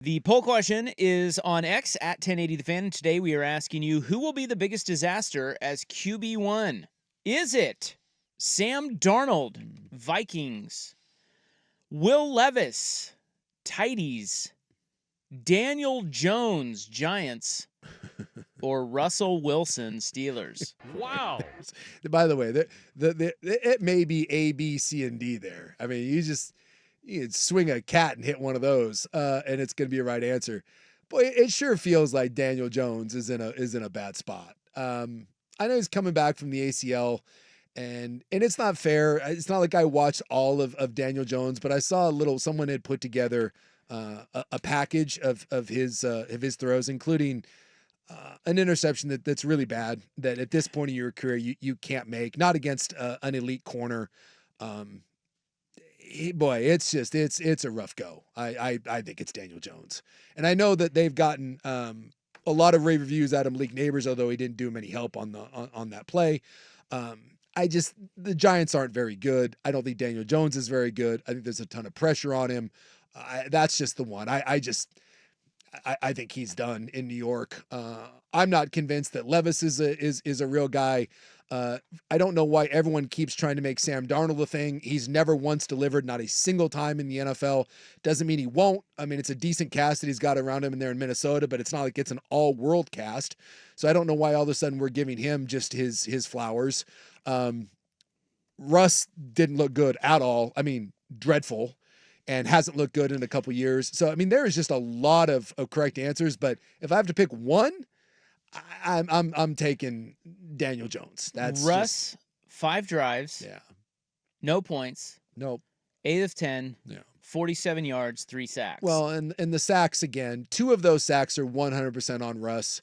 The poll question is on X at 1080 The Fan. And today we are asking you, who will be the biggest disaster as QB1? Is it Sam Darnold, Vikings, Will Levis, Tighties, Daniel Jones, Giants, or Russell Wilson, Steelers? Wow. By the way, it may be A, B, C, and D there. I mean, you could swing a cat and hit one of those, and it's going to be a right answer. Boy, it sure feels like Daniel Jones is in a bad spot. I know he's coming back from the ACL, and it's not fair. It's not like I watched all of Daniel Jones, but I saw someone had put together a package of his throws, including an interception that's really bad, that at this point in your career you can't make, not against an elite corner. Boy, it's a rough go. I think it's Daniel Jones, and I know that they've gotten a lot of rave reviews out of Malik Neighbors, although he didn't do him any help on that play. The Giants aren't very good. I don't think Daniel Jones is very good. I think there's a ton of pressure on him. That's just the one. I think he's done in New York. I'm not convinced that Levis is a real guy. I don't know why everyone keeps trying to make Sam Darnold a thing. He's never once delivered, not a single time in the NFL. Doesn't mean he won't. I mean, it's a decent cast that he's got around him in there in Minnesota, but it's not like it's an all-world cast. So I don't know why all of a sudden we're giving him just his flowers. Russ didn't look good at all. I mean, dreadful. And hasn't looked good in a couple years. So, I mean, there is just a lot of correct answers, but if I have to pick one, I'm taking Daniel Jones. That's Russ, 5 drives. Yeah. No points. Nope. 8 of 10. Yeah. 47 yards, 3 sacks. Well, and the sacks again, 2 of those sacks are 100% on Russ.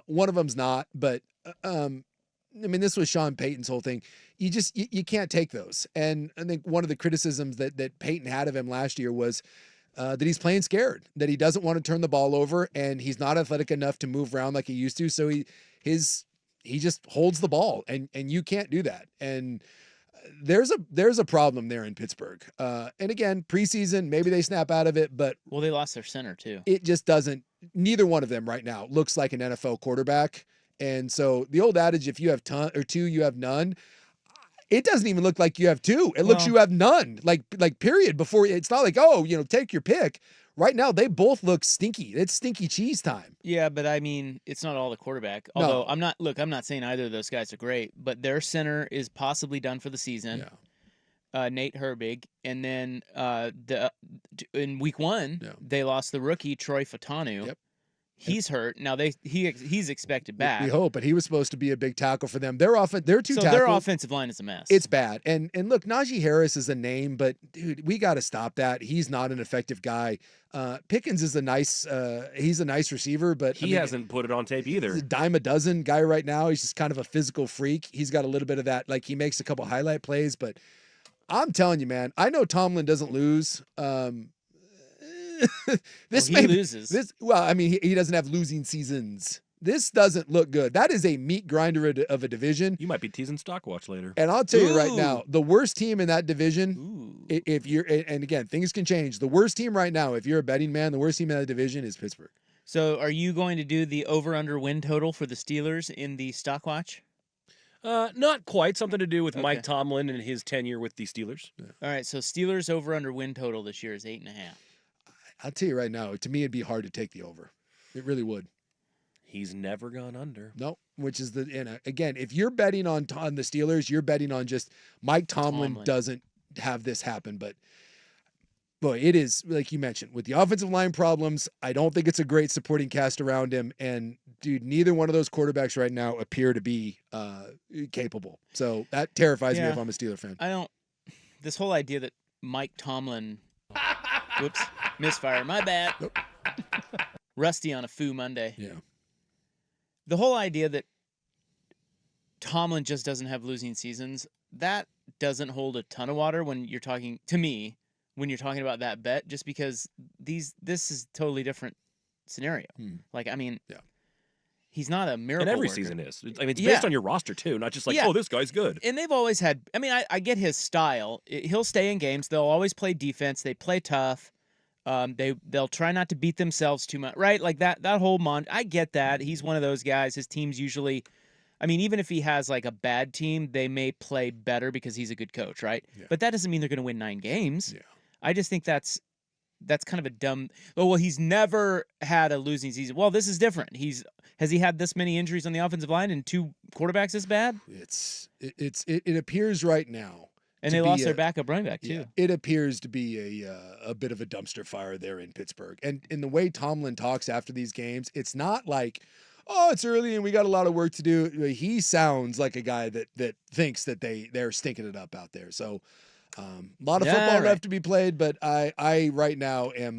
One of them's not, but I mean, this was Sean Payton's whole thing. You can't take those. And I think one of the criticisms that Payton had of him last year was that he's playing scared, that he doesn't want to turn the ball over, and he's not athletic enough to move around like he used to. So he just holds the ball, and you can't do that. And there's a problem there in Pittsburgh. And again, preseason, maybe they snap out of it, but well, they lost their center too. It just doesn't. Neither one of them right now looks like an NFL quarterback. And so the old adage, if you have two, you have none. It doesn't even look like you have 2. It looks you have none. Like period. Before, it's not like, take your pick. Right now, they both look stinky. It's stinky cheese time. Yeah, but I mean, it's not all the quarterback. Although I'm not saying either of those guys are great, but their center is possibly done for the season. Yeah. Nate Herbig, and then in week 1, they lost the rookie Troy Fatanu. Yep. He's hurt now. He's expected back. We hope, but he was supposed to be a big tackle for them. Their offensive line is a mess. It's bad. And look, Najee Harris is a name, but dude, we got to stop that. He's not an effective guy. Pickens is he's a nice receiver, but he hasn't put it on tape either. He's a dime a dozen guy right now. He's just kind of a physical freak. He's got a little bit of that. Like, he makes a couple highlight plays, but I'm telling you, man, I know Tomlin doesn't lose. He loses. He doesn't have losing seasons. This doesn't look good. That is a meat grinder of a division. You might be teasing Stockwatch later. And I'll tell you right now, the worst team in that division, if you're, and again, things can change. The worst team right now, if you're a betting man, the worst team in that division is Pittsburgh. So are you going to do the over-under win total for the Steelers in the Stockwatch? Not quite. Something to do with Mike Tomlin and his tenure with the Steelers. Yeah. All right, so Steelers over-under win total this year is 8.5. I'll tell you right now, to me, it'd be hard to take the over. It really would. He's never gone under. No, which is again, if you're betting on the Steelers, you're betting on just Mike Tomlin doesn't have this happen. But boy, it is, like you mentioned, with the offensive line problems, I don't think it's a great supporting cast around him. And dude, neither one of those quarterbacks right now appear to be capable. So that terrifies me if I'm a Steeler fan. This whole idea that Mike Tomlin, whoops, misfire, my bad. Nope. Rusty on a Foo Monday. Yeah. The whole idea that Tomlin just doesn't have losing seasons, that doesn't hold a ton of water when you're talking about that bet, just because this is totally different scenario. Like, I mean, he's not a miracle And every worker. season is. I mean, it's based on your roster too, not just like, oh, this guy's good. And they've always had, I mean, I get his style. He'll stay in games. They'll always play defense. They play tough. They'll try not to beat themselves too much, right? Like that whole I get that. He's one of those guys. His teams usually, I mean, even if he has like a bad team, they may play better because he's a good coach, right? Yeah. But that doesn't mean they're going to win 9 games. Yeah. I just think that's kind of a dumb. Oh well, he's never had a losing season. Well, this is different. Has he had this many injuries on the offensive line and 2 quarterbacks this bad? It appears right now. And they lost their backup running back too. Yeah, it appears to be a bit of a dumpster fire there in Pittsburgh. And in the way Tomlin talks after these games, it's not like, oh, it's early and we got a lot of work to do. He sounds like a guy that thinks that they're stinking it up out there. So a lot of football left to be played, but I right now am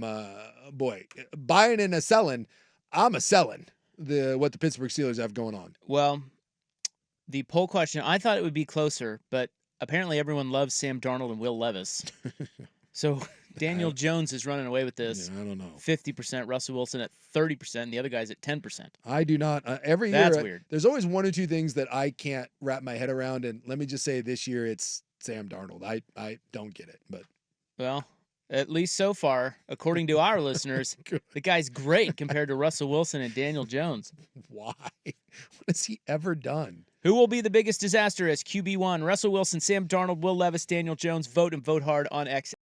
buying and a selling. I'm a selling what the Pittsburgh Steelers have going on. Well, the poll question, I thought it would be closer, but apparently everyone loves Sam Darnold and Will Levis. So Daniel Jones is running away with this. Yeah, I don't know. 50%, Russell Wilson at 30%, and the other guy's at 10%. I do not. Every year, That's weird. There's always 1 or 2 things that I can't wrap my head around, and let me just say this year it's Sam Darnold. I don't get it, but. Well, at least so far, according to our listeners, the guy's great compared to Russell Wilson and Daniel Jones. Why? What has he ever done? Who will be the biggest disaster as QB1? Russell Wilson, Sam Darnold, Will Levis, Daniel Jones. Vote and vote hard on X.